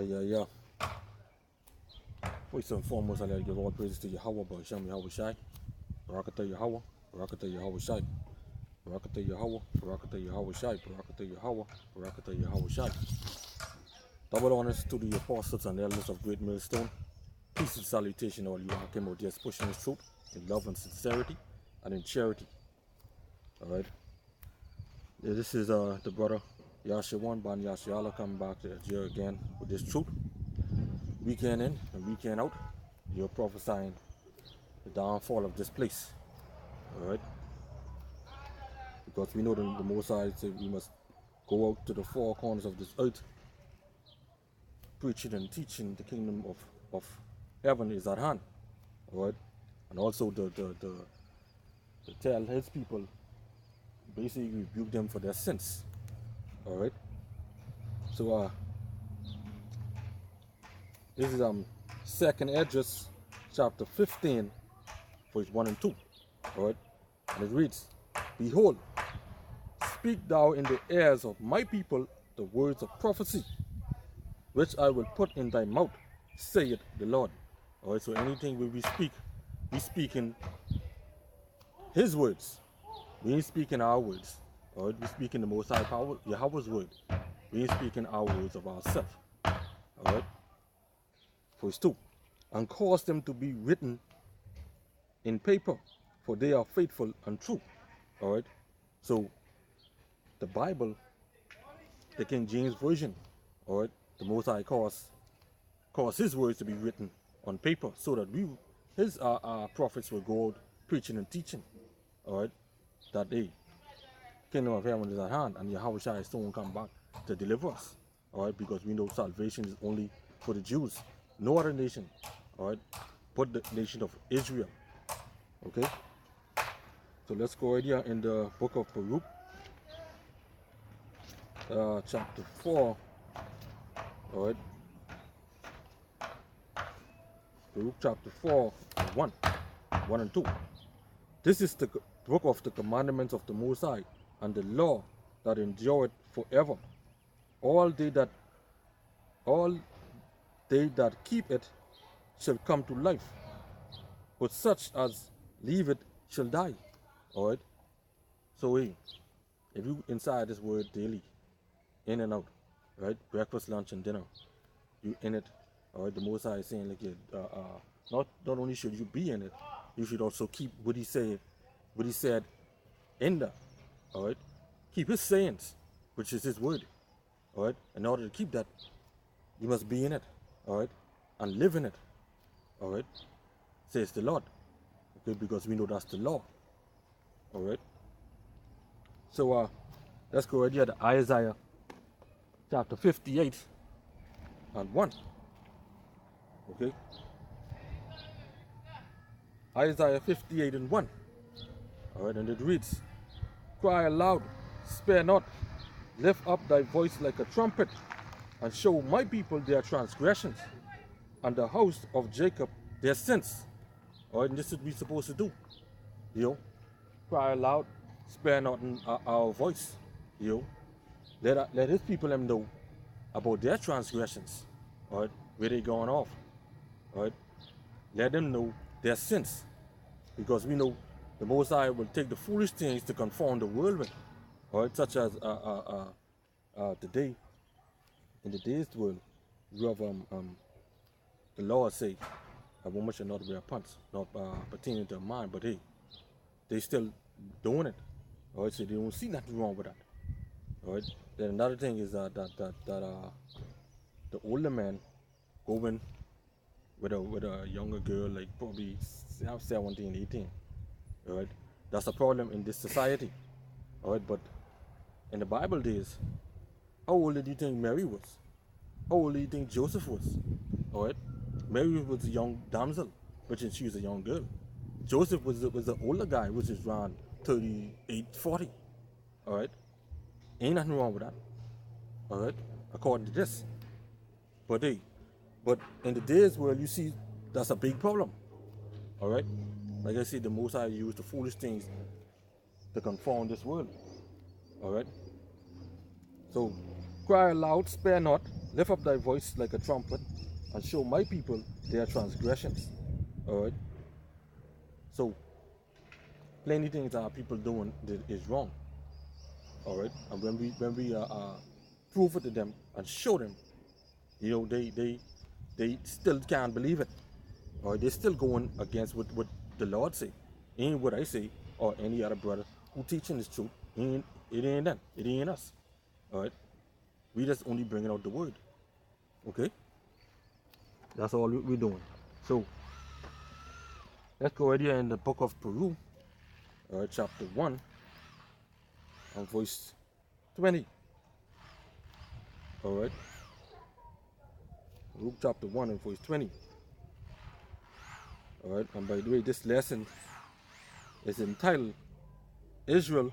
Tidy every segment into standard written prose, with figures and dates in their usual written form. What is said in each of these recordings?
Yeah. First and foremost, I'd like to give all praises to Yahweh, Ba'Shem Yahweh Shai, Barakatah Yahweh, Barakatah Yahweh Shai, Barakatah Yahweh, Barakatah Yahweh Shai, Barakatah Yahweh, Barakatah Yahweh Shai. Double honors to the apostles and elders of Great Millstone. Peace and salutation, all you harken out there pushing his truth in love and sincerity and in charity. Alright. This is the brother YASHAWAN-BAN Yashala coming back to here again with this truth. Weekend in and weekend out, you're prophesying the downfall of this place. Alright? Because we know the Most High said we must go out to the four corners of this earth, preaching and teaching the kingdom of heaven is at hand. Alright? And also to tell his people, basically rebuke them for their sins. Alright? So this is second Esdras chapter 15, verse 1 and 2. Alright? And it reads, Behold, speak thou in the ears of my people the words of prophecy, which I will put in thy mouth, saith the Lord. Alright, so anything we speak in his words. We ain't speaking our words. Alright, we speaking the Most High power, Yahweh's word. We ain't speaking our words of ourselves. Alright? Verse 2. And cause them to be written in paper, for they are faithful and true. Alright? So the Bible, the King James Version, alright, the Most High cause his words to be written on paper so that his prophets will go out preaching and teaching. Alright? That day, kingdom of heaven is at hand and Yahweh Shai is soon come back to deliver us. Alright? Because we know salvation is only for the Jews. No other nation. Alright? But the nation of Israel. Okay? So let's go right here in the book of Baruch. Chapter 4. Alright? Baruch chapter 4, 1 and 2. This is the book of the commandments of the Most High, and the law that endureth forever. All they that keep it shall come to life, but such as leave it shall die. Alright? So hey, if you inside this word daily, in and out, right? Breakfast, lunch, and dinner, you in it. Alright, the Most High is saying like not only should you be in it, you should also keep what he said in there. Alright? Keep his sayings, which is his word. Alright? In order to keep that, you must be in it. Alright? And live in it. Alright? Says the Lord. Okay, because we know that's the law. Alright? So let's go right here to Isaiah chapter 58 and 1. Okay? Isaiah 58 and 1. Alright, and it reads, Cry aloud, spare not, lift up thy voice like a trumpet, and show my people their transgressions, and the house of Jacob their sins. Alright, and this is what we're supposed to do. You know, cry aloud, spare not our voice. You know, let his people them know about their transgressions. Alright, where they going off. Alright, let them know their sins, because we know the Most High will take the foolish things to conform the world with. Alright, such as today, in today's world, you have the law say a woman should not wear pants, not pertaining to a man, but hey, they still doing it. Alright, so they don't see nothing wrong with that. Alright, then another thing is that the older man going with a younger girl, like probably 17, 18. Alright, that's a problem in this society. Alright, but in the Bible days, how old do you think Mary was? How old do you think Joseph was? Alright, Mary was a young damsel, which is she was a young girl. Joseph was the older guy, which is around 38, 40. Alright, ain't nothing wrong with that. Alright, according to this. But in the days where you see that's a big problem. Alright? Like I said, the Most High used the foolish things to conform this world. Alright? So cry aloud, spare not, Lift up thy voice like a trumpet, and show my people their transgressions. All right. So, plenty things our people doing that is wrong. All right. And when we prove it to them and show them, they still can't believe it. All right. They're still going against what the Lord say. Ain't what I say or any other brother who teaching this truth. It ain't them. It ain't us. All right. We just only bringing out the word. Okay. That's all we're doing. So let's go right here in the book of Peru, chapter 1 and verse 20. All right. Luke chapter 1 and verse 20. All right. And by the way, this lesson is entitled, Israel,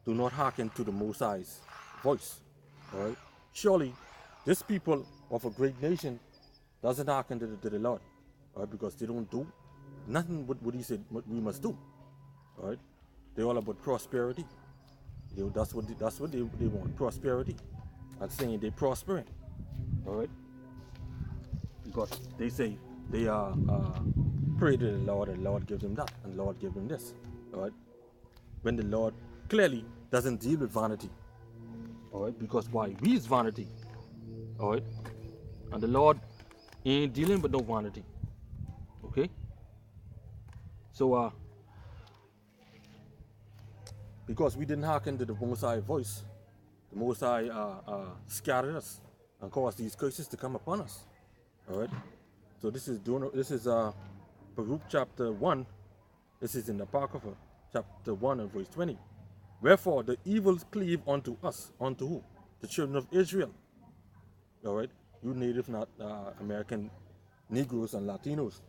do not hearken to the Most High's voice. All right. Surely, this people of a great nation doesn't hearken to the Lord. All right, because they don't do nothing what he said what we must do. All right. They're all about prosperity. That's what they want, prosperity. And saying they're prospering. All right. Because they say they are pray to the Lord gives them that, and the Lord gives them this. All right. When the Lord clearly doesn't deal with vanity. All right. Because why? We is vanity. All right. And the Lord ain't dealing with no vanity. Okay. So because we didn't hearken to the Most High voice, the Most High scattered us and caused these curses to come upon us. All right. So this is Baruch chapter 1. This is in the Apocrypha, chapter 1 and verse 20. Wherefore the evils cleave unto us, unto who? The children of Israel. All right. You native American Negroes and Latinos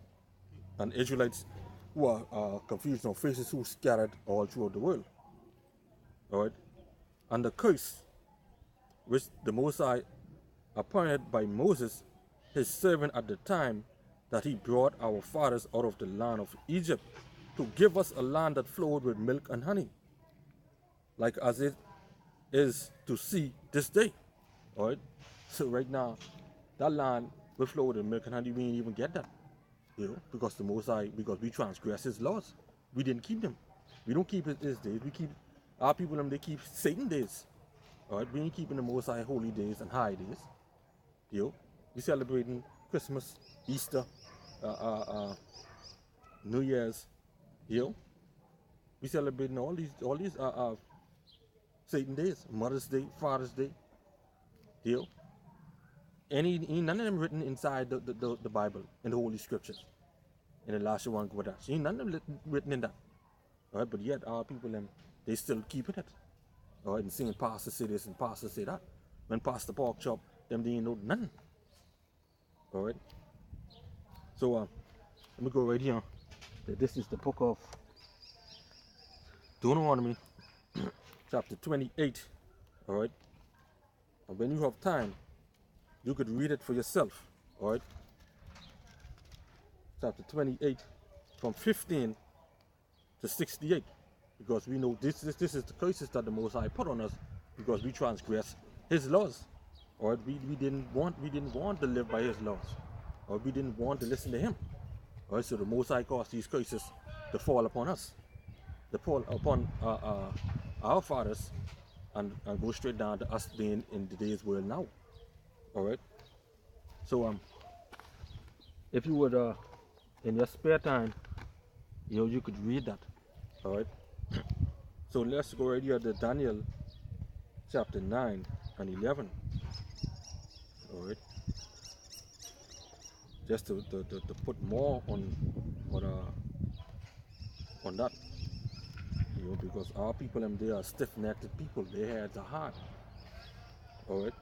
and Israelites who are confused on faces who scattered all throughout the world. All right. And the curse which the Most High appointed by Moses, his servant at the time that he brought our fathers out of the land of Egypt, to give us a land that flowed with milk and honey, like as it is to see this day. All right. So right now, that land will flow with milk and honey. We didn't even get that, because the Most High, because we transgressed his laws. We didn't keep them. We don't keep his days. We keep our people, they keep Satan days. All right. We ain't keeping the Most High holy days and high days. We celebrating Christmas, Easter, New Year's. We celebrating all these Satan days, Mother's Day, Father's Day. Ain't none of them written inside the Bible, in the Holy Scriptures, in the YASHAWAN-BAN. Ain't none of them written in that. All right, but yet our people, they still keeping it. All right, and singing pastor say this and pastor say that. When Pastor Pork Chop, them they ain't know nothing. All right. So let me go right here. This is the book of Deuteronomy, chapter 28. All right. And when you have time, you could read it for yourself. All right. Chapter 28, from 15 to 68, because we know this is the curses that the Most High put on us because we transgress his laws. All right. We didn't want to live by his laws, or we didn't want to listen to him. All right. So the Most High caused these curses to fall upon us, to fall upon our fathers, and go straight down to us being in today's world now. All right. So if you would in your spare time, you could read that. All right. So let's go right here to Daniel chapter 9 and 11. All right. Just to put more on that, because our people, they are stiff-necked people. Their heads are hard. All right.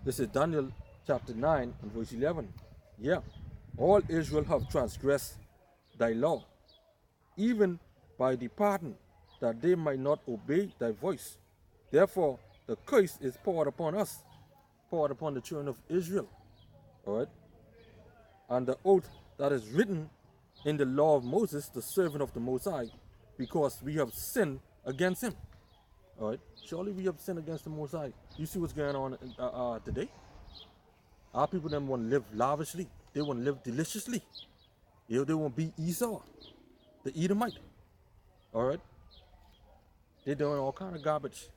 This is Daniel chapter 9 and verse 11. Yeah. All Israel have transgressed thy law, even by departing, that they might not obey thy voice. Therefore, the curse is poured upon us, poured upon the children of Israel. All right. And the oath that is written in the law of Moses, the servant of the Most High, because we have sinned against him. All right. Surely we have sinned against the Most High. You see what's going on today? Our people them want to live lavishly. They want to live deliciously. You know, they want to be Esau, the Edomite. All right. They're doing all kind of garbage.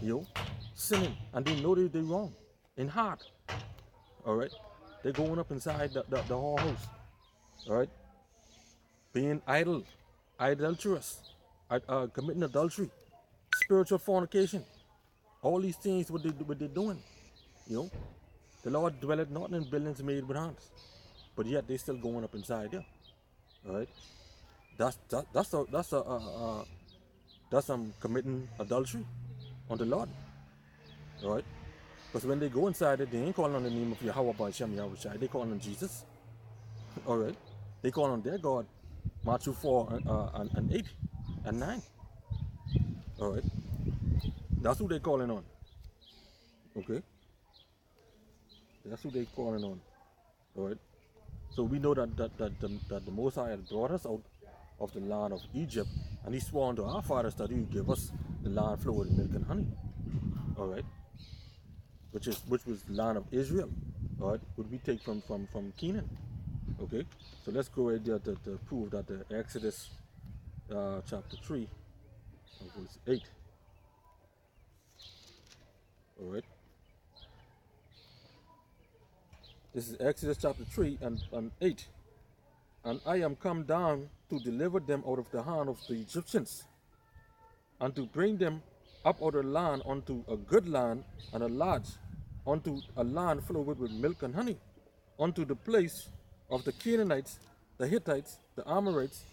You know, sinning, and they know they're wrong in heart. All right. They're going up inside the whole house. All right. Being idle, adulterous, committing adultery, spiritual fornication. All these things, what they're doing. You know, the Lord dwelleth not in buildings made with hands, but yet they still going up inside there. All right, that's committing adultery on the Lord. All right, because when they go inside it, they ain't calling on the name of Yahweh Shem Yahweh. They calling on Jesus. All right, they call on their God. Matthew 4 and 8 and 9. All right, that's who they calling on. Okay, that's who they calling on. All right. So we know that the Most High had brought us out of the land of Egypt, and He swore unto our fathers that He would give us the land flowing with milk and honey. All right, which was the land of Israel. All right, would we take from Canaan? Okay, so let's go right there to prove that the Exodus chapter 3, verse 8. All right, this is Exodus chapter 3 and 8. And I am come down to deliver them out of the hand of the Egyptians, and to bring them up out of the land unto a good land and a large, unto a land flowing with milk and honey, unto the place of the Canaanites, the Hittites, the Amorites,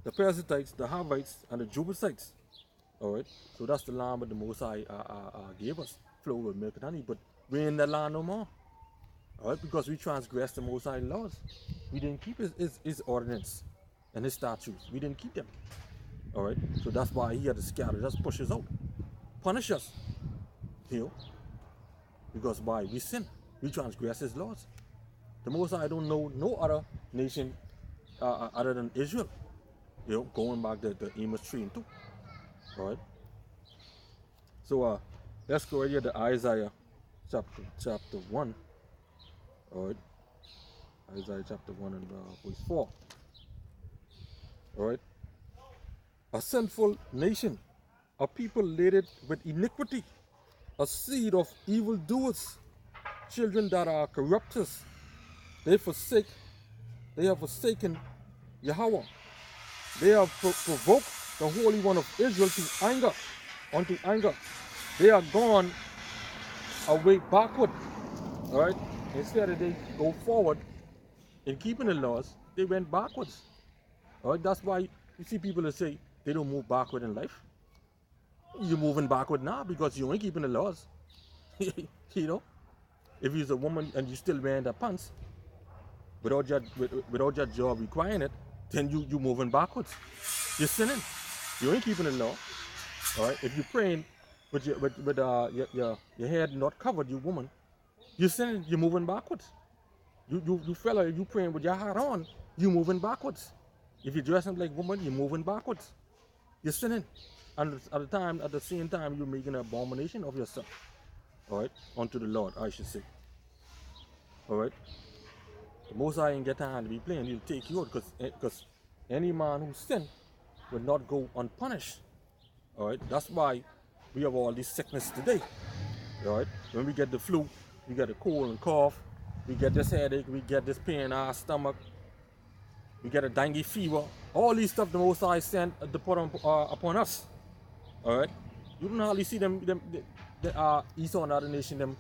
the Perizzites, the Hivites, and the Jebusites. All right, so that's the land that the Most High gave us, flowing with milk and honey. But we're in that land no more. All right, because we transgressed the Most High laws. We didn't keep his ordinance and His statutes. We didn't keep them. All right, so that's why He had to scatter us, push us out, punish us. You know, because why? We sin. We transgress His laws. The Most High don't know no other nation other than Israel. You know, going back to Amos 3 and 2. All right. So let's go right here to Isaiah chapter 1. All right. Isaiah chapter 1 and verse 4. All right. A sinful nation, a people laden with iniquity, a seed of evildoers, children that are corrupters. They have forsaken Yahweh. They have provoked the Holy One of Israel to anger, unto anger. They are gone away backward. All right. Instead of they go forward in keeping the laws, they went backwards. All right. That's why you see people that say they don't move backward in life. You're moving backward now because you ain't keeping the laws. You know, if you're a woman and you still wearing the pants without your job requiring it, then you moving backwards. You're sinning. You ain't keeping the law. All right. If you're praying with your head not covered, you woman, you're sinning. You're moving backwards. You fella, you praying with your hat on, you moving backwards. If you're dressing like woman, you're moving backwards. You're sinning. And at the same time, you're making an abomination of yourself. All right, unto the Lord, I should say. All right. The Most High ain't get time to be playing. He'll take you out because any man who sin will not go unpunished. All right. That's why we have all this sickness today. All right. When we get the flu, we get a cold and cough. We get this headache. We get this pain in our stomach. We get a dengue fever. All these stuff the Most High sent to put upon us. All right. You don't hardly see them Esau and other nation them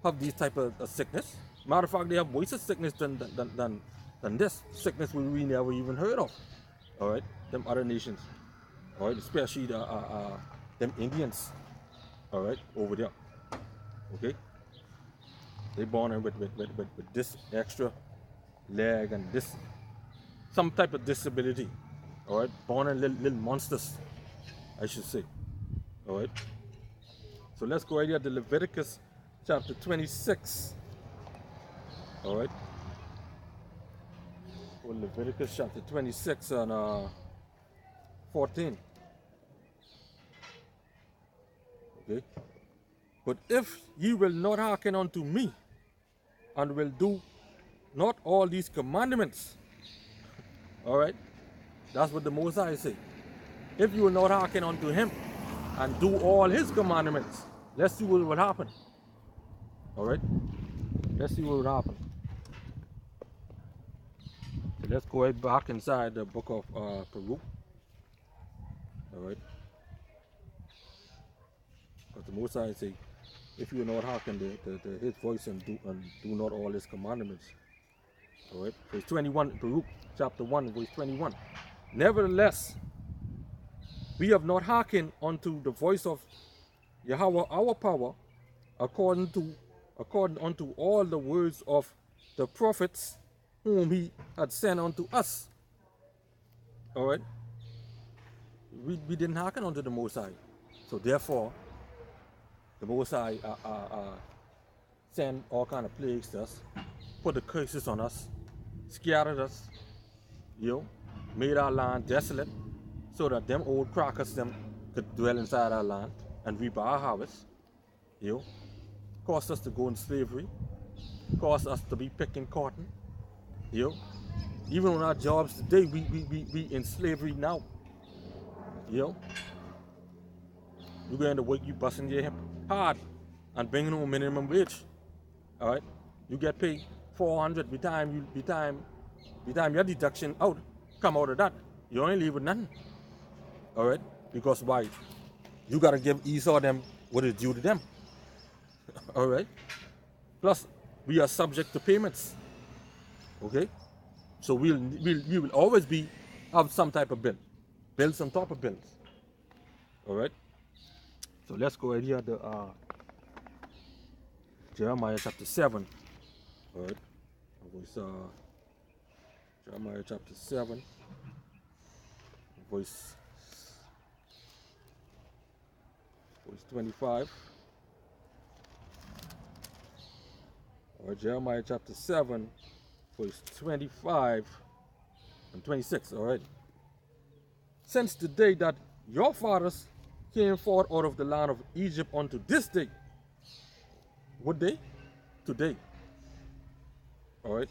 have these type of sickness. Matter of fact, they have worse sickness than this sickness we never even heard of. All right, them other nations. All right, especially them Indians. All right, over there. Okay, they born with this extra leg and this some type of disability. All right, born in little monsters, I should say. All right. So let's go right here to Leviticus chapter 26. All right. Well, Leviticus chapter 26 and 14. Okay? But if ye will not hearken unto me, and will do not all these commandments, all right? That's what the Most High say. If you will not hearken unto him and do all his commandments, let's see what will happen. All right? Let's see what will happen. So let's go right back inside the book of Peru. All right? Because the Most High say, if you will not hearken to his voice and do not all his commandments. All right? Verse 21, Peru, chapter 1, verse 21. Nevertheless, we have not hearkened unto the voice of Yahweh our power, according unto all the words of the prophets whom he had sent unto us. All right? We didn't hearken unto the Most High. So therefore, the Most High sent all kind of plagues to us, put the curses on us, scattered us, made our land desolate, so that them old crackers them could dwell inside our land and reap our harvest. Caused us to go in slavery, caused us to be picking cotton. Even on our jobs today, we in slavery now. You're going to work, you busting your hip hard and bringing home minimum wage. All right, you get paid $400 by time your deduction come out of that, you only leave with nothing. All right, because why? You gotta give Esau them what is due to them. All right. Plus, we are subject to payments. Okay, so we will always have some type of bills on top of bills. All right. So let's go right here to Jeremiah chapter 7. All right. Jeremiah chapter 7, verse 25. All right, Jeremiah chapter 7, verse 25 and 26. All right. Since the day that your fathers came forth out of the land of Egypt unto this day. What day? Today. All right.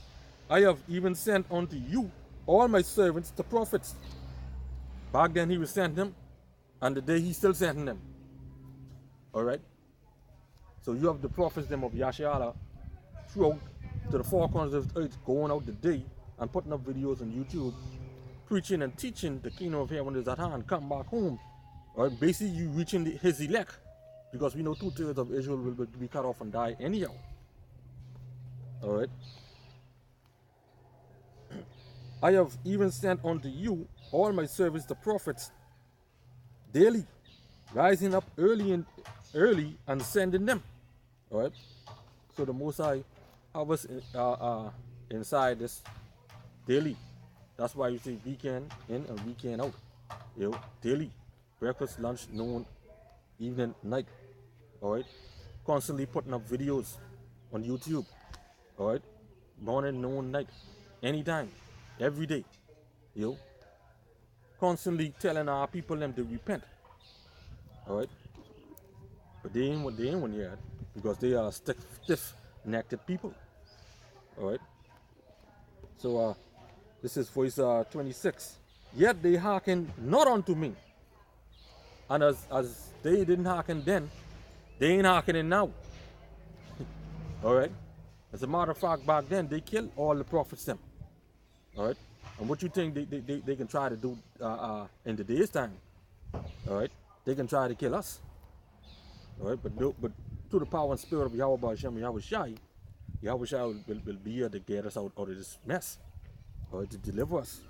I have even sent unto you all my servants, the prophets. Back then he was sending them, and today he's still sending them. All right. So you have the prophets them of Yashala throughout to the four corners of the earth, going out today and putting up videos on YouTube, preaching and teaching the kingdom of heaven is at hand. Come back home. All right. Basically, you reaching his elect, because we know 2/3 of Israel will be cut off and die anyhow. All right. I have even sent unto you all my servants, the prophets, daily, rising up early and sending them. All right. So the Most High have us inside this daily. That's why you see weekend in and weekend out. Daily, breakfast, lunch, noon, evening, night. All right. Constantly putting up videos on YouTube. All right. Morning, noon, night, anytime. Every day, constantly telling our people them to repent. All right, but they ain't one yet, because they are stiff-necked people. All right. So this is verse 26. Yet they hearken not unto me, and as they didn't hearken then, they ain't hearkening now. All right. As a matter of fact, back then they killed all the prophets them. All right, and what you think they can try to do in today's time? All right, they can try to kill us. All right, but through the power and spirit of Yahweh Ba'Shem, Yahweh Shai will be here to get us out of this mess. All right, to deliver us,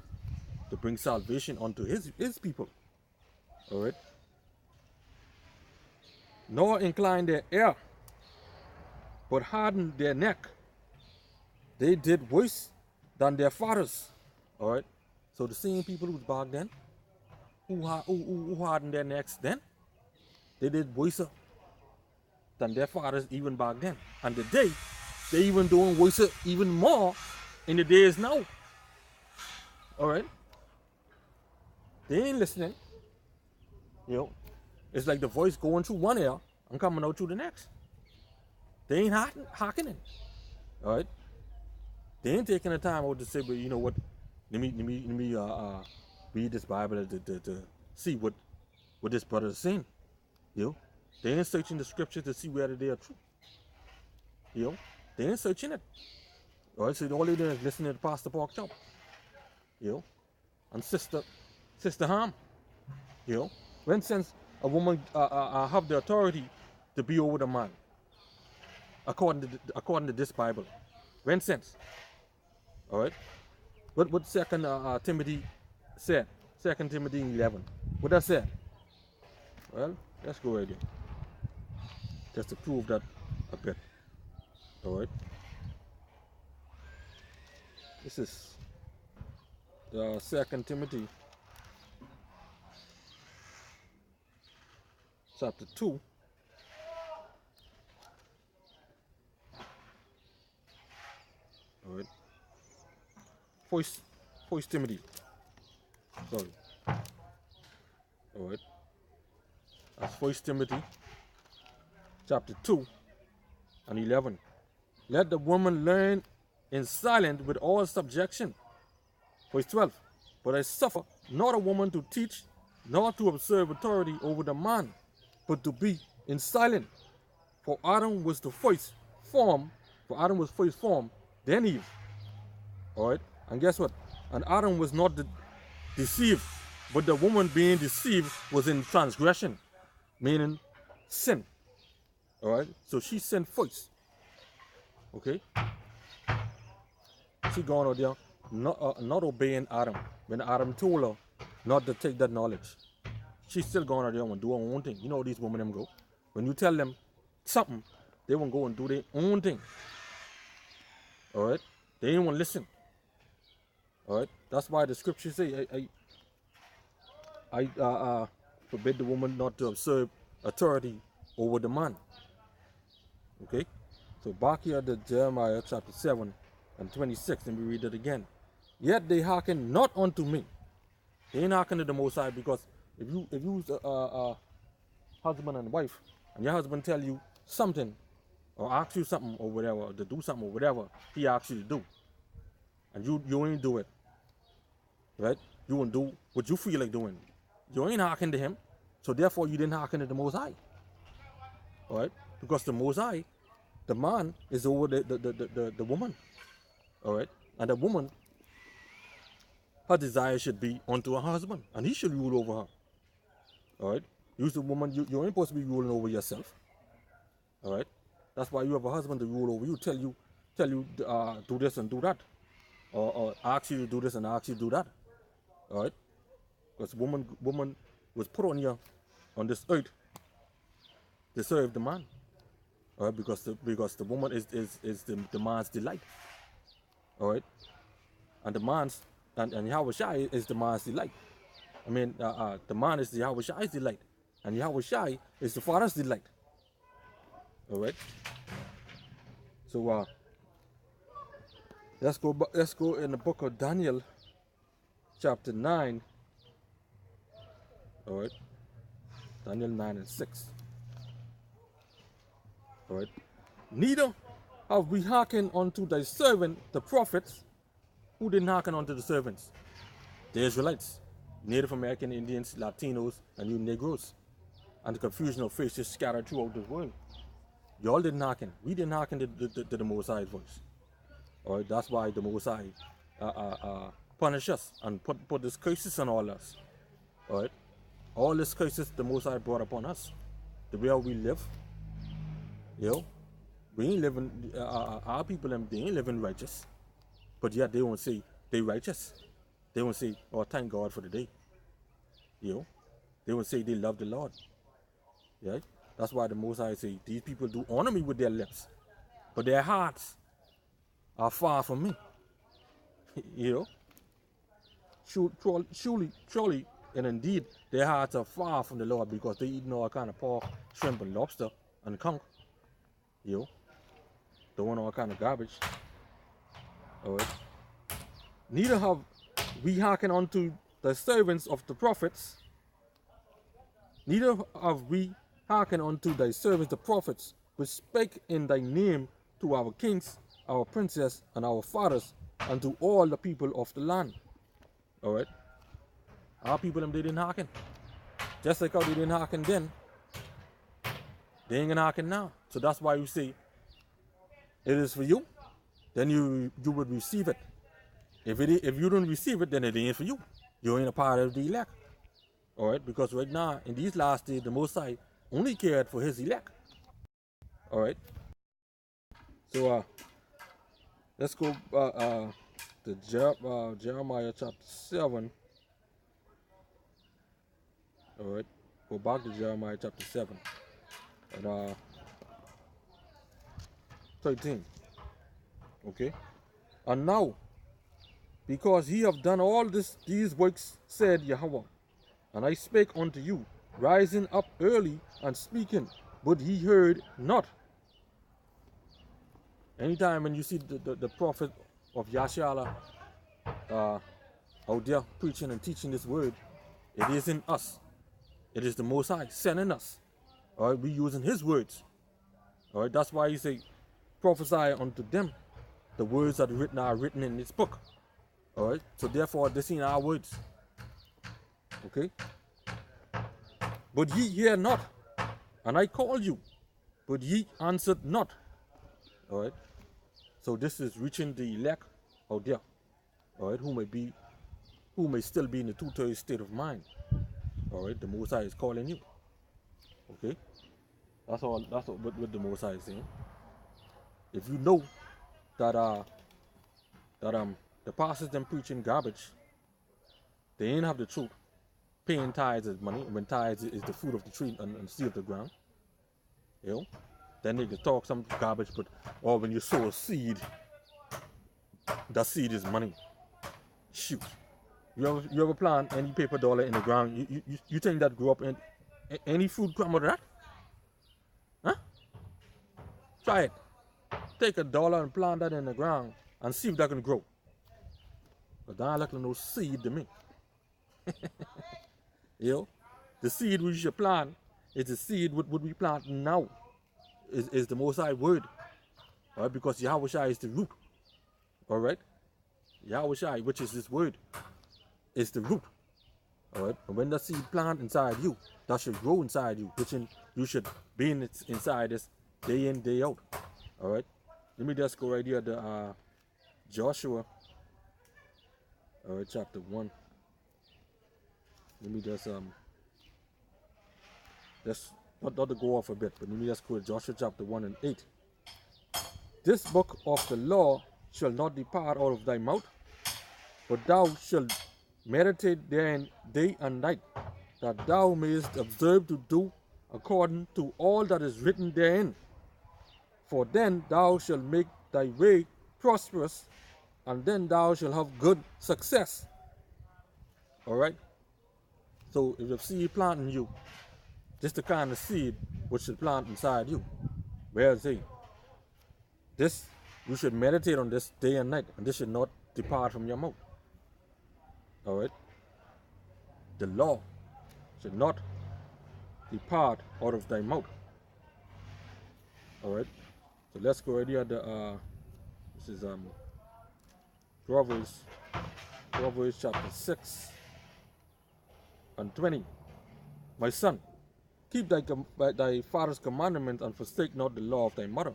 to bring salvation unto his people. All right, nor incline their ear, but harden their neck. They did worse than their fathers. All right. So the same people who was back then, who hardened their necks then, they did worse than their fathers even back then. And today, they even doing worse even more in the days now. All right. They ain't listening. It's like the voice going through one ear and coming out through the next. They ain't hearkening. All right? They ain't taking the time out to say, but you know what? Let me read this Bible to see what this brother is saying. You know? They ain't searching the scriptures to see whether they are true. You know? They ain't searching it. All right? So all they do is listening to Pastor Pork Chop. You know? And Sister Ham. You know? When since a woman have the authority to be over the man, according to this Bible. When since? All right? What Second Timothy said? 2 Timothy 11. What that said? Well, let's go right here. Just to prove that a bit. All right? This is 2 Timothy chapter 2. All right. First Timothy. Sorry. All right. That's 1 Timothy chapter 2 and 11. Let the woman learn in silence with all subjection. Verse 12. But I suffer not a woman to teach, nor to observe authority over the man, but to be in silence. For Adam was first formed, then Eve. All right. And guess what? And Adam was not deceived, but the woman being deceived was in transgression, meaning sin. All right. So she sinned first. Okay. She gone out there not obeying Adam when Adam told her not to take that knowledge. She's still going out there and do her own thing. You know how these women them go. When you tell them something, they won't go and do their own thing. All right. They ain't want to listen. All right. That's why the scriptures say, I forbid the woman not to observe authority over the man. Okay. So back here to Jeremiah chapter 7 and 26, and we read it again. Yet they hearken not unto me. They ain't hearken to the Most High, because if you husband and wife, and your husband tell you something, or ask you something or whatever, or to do something or whatever he asks you to do, and you ain't do it, right? You won't do what you feel like doing. You ain't hearken to him, so therefore you didn't hearken to the Most High. All right? Because the Most High, the man is over the woman. All right? And the woman, her desire should be unto her husband, and he should rule over her. All right? You're the woman, you ain't supposed to be ruling over yourself. All right? That's why you have a husband to rule over you, tell you do this and do that, or ask you to do this and ask you to do that. All right? Because woman was put on this earth to serve the man. All right? Because the woman is the man's delight. All right? And the man's and Yahawashi is the man's delight. I mean, the man is the Yahawashi's delight, and Yahawashi is the Father's delight. All right. So let's go in the book of Daniel, chapter 9. All right. Daniel 9 and 6. All right. Neither have we hearkened unto thy servant, the prophets. Who didn't hearken unto the servants? The Israelites, Native American Indians, Latinos, and you Negroes. And the confusion of faces scattered throughout the world. Y'all didn't hearken. We didn't hearken to the Most High's voice. All right, that's why the Most High punish us and put these curses on all us. All right, all these curses the Most High brought upon us. The way we live, you know, we ain't living. Our people they ain't living righteous, but yet they won't say they righteous. They won't say, "Oh, thank God for the day." You know, they won't say they love the Lord. Right? That's why the Most High say, these people do honor me with their lips, but their hearts are far from me. You know? Truly, and indeed, their hearts are far from the Lord, because they eat all kind of pork, shrimp, and lobster, and conch. You know? They want all kind of garbage. Alright? Neither have we hearkened unto the servants of the prophets, neither have we hearken unto thy servants the prophets, which spake in thy name to our kings, our princes, and our fathers, and to all the people of the land. All right. Our people, them, they didn't hearken. Just like how they didn't hearken then, they ain't gonna hearken now. So that's why you say, it is for you, then you would receive it. If you don't receive it, then it ain't for you. You ain't a part of the elect. All right, because right now, in these last days, the Most High only cared for his elect. All right. So let's go to Jeremiah chapter 7. All right, go back to Jeremiah chapter 7 and 13. Okay. And now, because ye have done all these works, said Yahweh, and I spake unto you, rising up early and speaking, but ye heard not. Anytime when you see the prophet of Yashala out there preaching and teaching this word, it isn't us. It is the Most High sending us. All right, we using his words. All right, that's why he say, prophesy unto them the words that are written in this book. All right, so therefore this ain't our words. Okay, but ye hear not, and I call you, but ye answered not. All right, so this is reaching the elect out there. All right, who may still be in the two-thirds state of mind. All right, the Most High is calling you. Okay, that's what the Most High is saying. If you know that the pastors them preaching garbage, they ain't have the truth. Paying tithes is money, when tithes is the fruit of the tree and seed of the ground. You know, then they can talk some garbage, but or when you sow a seed, that seed is money. Shoot, you ever plant any paper dollar in the ground? You think that grew up in any food come out of that? Huh? Try it. Take a dollar and plant that in the ground and see if that can grow. But that ain't like no seed to me. You know, the seed we should plant is the seed what we plant now. Is the Most High word. All right, because Yahweh is the root. All right, Yahweh, which is this word, is the root. All right, and when the seed plant inside you, that should grow inside you, which you should be inside this day in, day out. All right, let me just go right here to Joshua. All right, chapter 1. Let me just not to go off a bit, but let me just quote Joshua chapter 1 and 8. This book of the law shall not depart out of thy mouth, but thou shalt meditate therein day and night, that thou mayest observe to do according to all that is written therein. For then thou shalt make thy way prosperous, and then thou shalt have good success. All right? So if you seed planting you, just the kind of seed which should plant inside you. Where is he? This, you should meditate on this day and night, and this should not depart from your mouth. All right? The law should not depart out of thy mouth. All right? So let's go right here. This is Proverbs chapter 6 and 20. My son, keep thy father's commandments and forsake not the law of thy mother.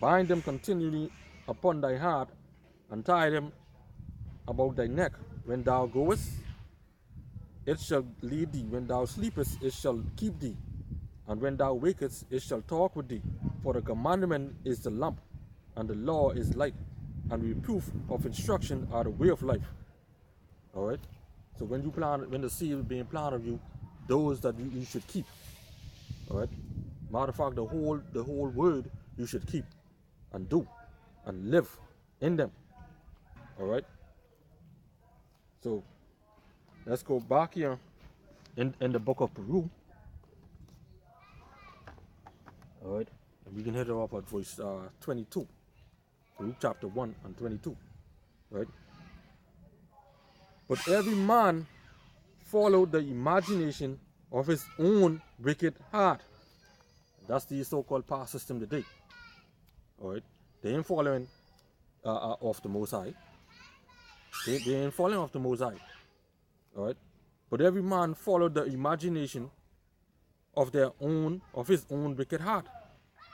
Bind them continually upon thy heart and tie them about thy neck. When thou goest, it shall lead thee. When thou sleepest, it shall keep thee. And when thou wakest, it shall talk with thee. For the commandment is the lamp, and the law is light, and reproof of instruction are the way of life. All right? So when the seed is being planted of you, those that you should keep. All right? Matter of fact, the whole word you should keep and do and live in them. All right? So let's go back here in the book of Peru. All right? And we can hit it off at verse 22. Peru chapter 1 and 22. Right? But every man followed the imagination of his own wicked heart. That's the so-called past system today. All right, they ain't following off the Most High. They ain't following off the Most High. All right, but every man followed the imagination of his own wicked heart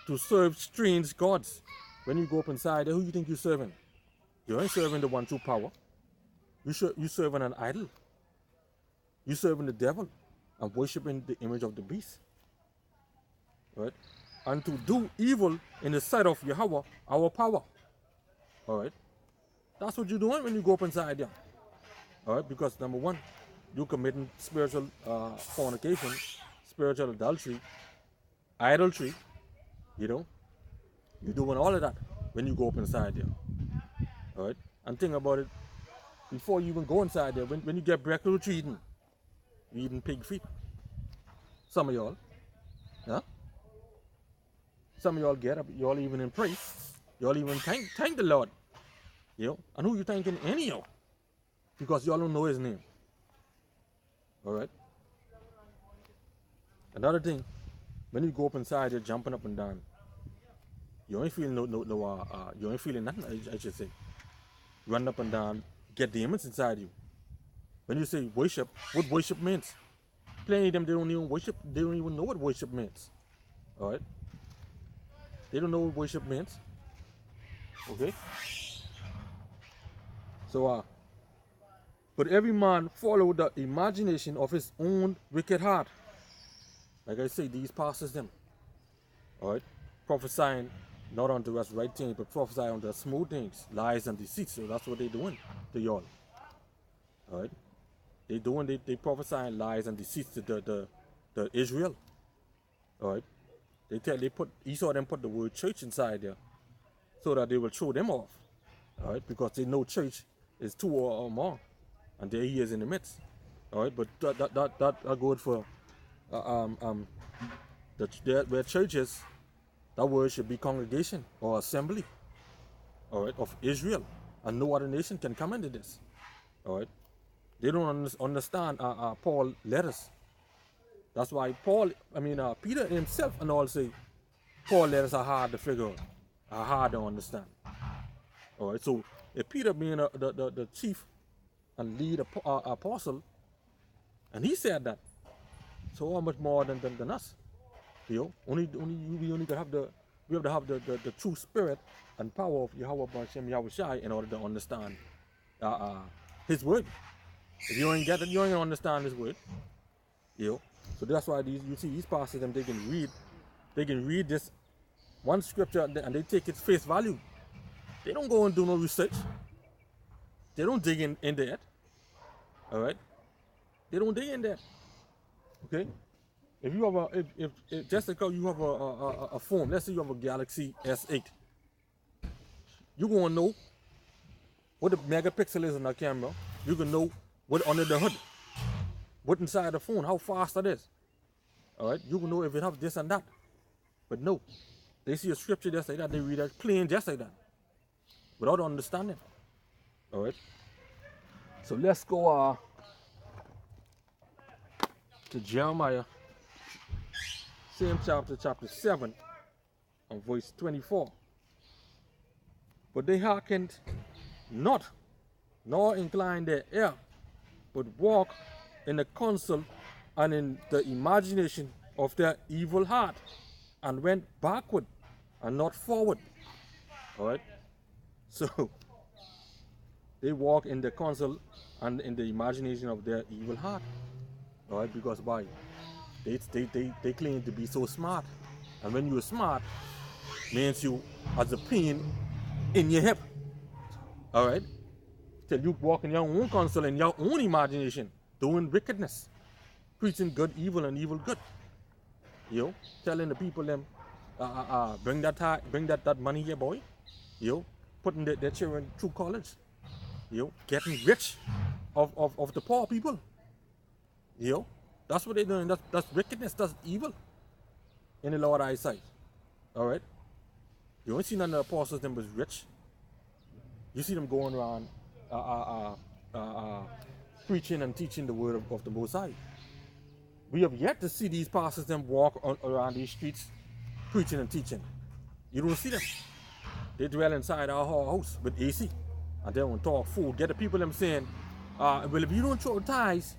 to serve strange gods. When you go up inside there, who you think you're serving? You ain't serving the one true power. You serving an idol. You serving the devil and worshiping the image of the beast. Right? And to do evil in the sight of Yahweh, our power. All right? That's what you're doing when you go up inside there. All right? Because number one, you're committing spiritual fornication, spiritual adultery, idolatry. You know? You're doing all of that when you go up inside there. All right? And think about it, before you even go inside there, when you get breakthrough eating, you eating pig feet. Some of y'all. Yeah? Some of y'all get up, y'all even in praise. Y'all even thank the Lord. You know? And who you thanking anyhow? Because y'all don't know his name. Alright? Another thing, when you go up inside, you're jumping up and down. You ain't feeling you ain't feeling nothing, I should say. Run up and down, get demons inside you. When you say worship, what worship means? Plenty of them, they don't even worship, they don't even know what worship means. Alright? They don't know what worship means. Okay? So, but every man follow the imagination of his own wicked heart. Like I say, these pastors them. Alright? Prophesying not unto us right things, but prophesying unto us smooth things, lies and deceit. So that's what they doing to y'all. Alright? They prophesying lies and deceits to the Israel. Alright? Esau them put the word church inside there so that they will throw them off. Alright? Because they know church is two or more. And there he is in the midst. Alright, but that goes for where churches, that word should be congregation or assembly, alright, of Israel. And no other nation can come into this. Alright. They don't understand Paul's letters. That's why Peter himself and all say Paul's letters are hard to figure out, are hard to understand. Alright, so if Peter being the chief and lead apostle, and he said that, so how much more than us? You know, we have to have the true spirit and power of Yahawah-BAN Yahushai in order to understand his word. If you ain't get it, you ain't gonna understand his word. You know, so that's why you see these pastors, they can read this one scripture and they take its face value. They don't go and do no research. They don't dig in there. All right, they don't dig in there. Okay, if you have if just because you have a phone, let's say you have a Galaxy S8, you gonna know what the megapixel is in the camera. You can know what under the hood, what inside the phone, how fast it is. All right, you can know if it has this and that. But no, they see a scripture just like that, they read it plain just like that, without understanding. All right. So let's go to Jeremiah, same chapter 7, and verse 24. But they hearkened not, nor inclined their ear, but walk in the counsel and in the imagination of their evil heart, and went backward and not forward. All right. So they walk in the counsel and in the imagination of their evil heart. All right, because why? They claim to be so smart, and when you're smart, means you has a pain in your hip. All right, till you walk in your own counsel, in your own imagination, doing wickedness, preaching good evil and evil good. You know, telling the people them, bring that money here, boy. You know, putting their children through college. You know, getting rich of the poor people. You know, that's what they're doing. That's wickedness. That's evil in the Lord's eyesight. All right. You don't see none of the apostles them was rich. You see them going around preaching and teaching the word of the Most High. We have yet to see these pastors them walk around these streets preaching and teaching. You don't see them. They dwell inside our house with AC. And they don't talk food. Get the people them saying, well, if you don't throw tithes,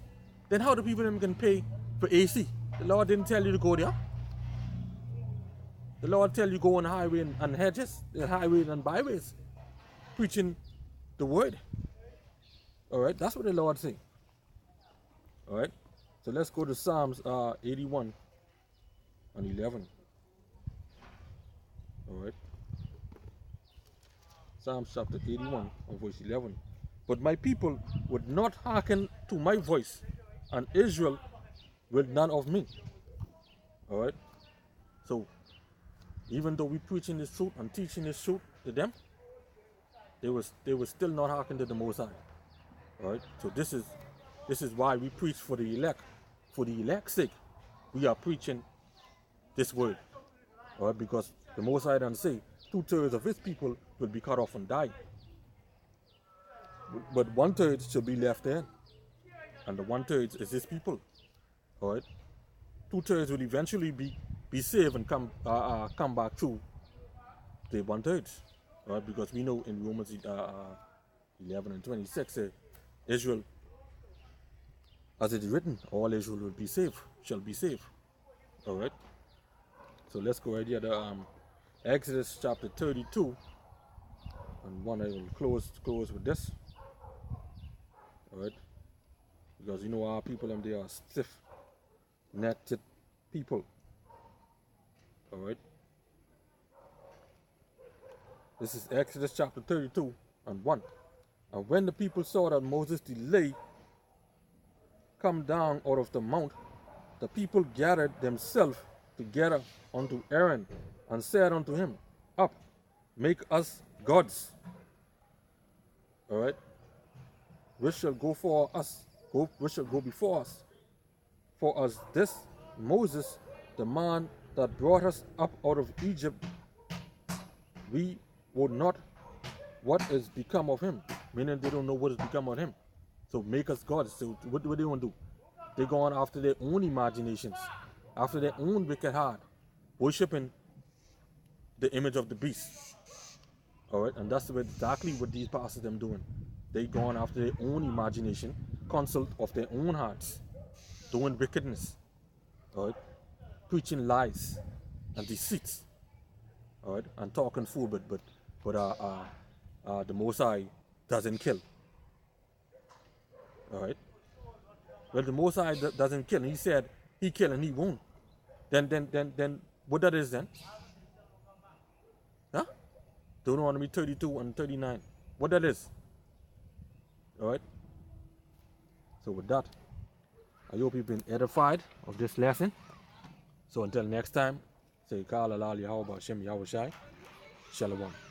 then how the people them can pay for AC? The Lord didn't tell you to go there. The Lord tell you go on the highway and hedges, the highways and byways, preaching the word. All right, that's what the Lord say. All right, so let's go to Psalms 81 and 11. All right, Psalms chapter 81 and verse 11. But my people would not hearken to my voice, and Israel will none of me. All right, so even though we preaching this truth and teaching this truth to them, they were still not hearkening to the Most High. All right, so this is why we preach for the elect. For the elect's sake, we are preaching this word. All right, because the Most High doesn't say 2/3 of his people will be cut off and die, but 1/3 shall be left in, and the 1/3 is his people. All right, 2/3 will eventually be saved and come back to the 1/3. All right, because we know in Romans 11 and 26, Israel, as it is written, all Israel will be saved, shall be saved. All right, so let's go right here to Exodus chapter 32, and one I will close with this. All right, because you know our people and they are stiff-necked people. All right, this is Exodus chapter 32 and 1. And when the people saw that Moses delayed come down out of the mount, the people gathered themselves together unto Aaron and said unto him, Up, make us gods. All right, which shall go for us, which shall go before us. For as this Moses, the man that brought us up out of Egypt, we would not what is become of him. Meaning they don't know what has become of him. So make us gods. So what do they want to do? They're going after their own imaginations, after their own wicked heart, worshiping the image of the beast. All right, and that's exactly what these pastors them doing. They going after their own imagination, consult of their own hearts, doing wickedness. All right, preaching lies and deceits. All right, and talking fool, but the Most High doesn't kill. All right. Well, the Most High doesn't kill. He said he kill and he won't. Then what that is then? Huh? Deuteronomy 32 and 39. What that is? All right. So with that, I hope you've been edified of this lesson. So until next time, say Kala Lali How about Shem Yahushai. Shalom.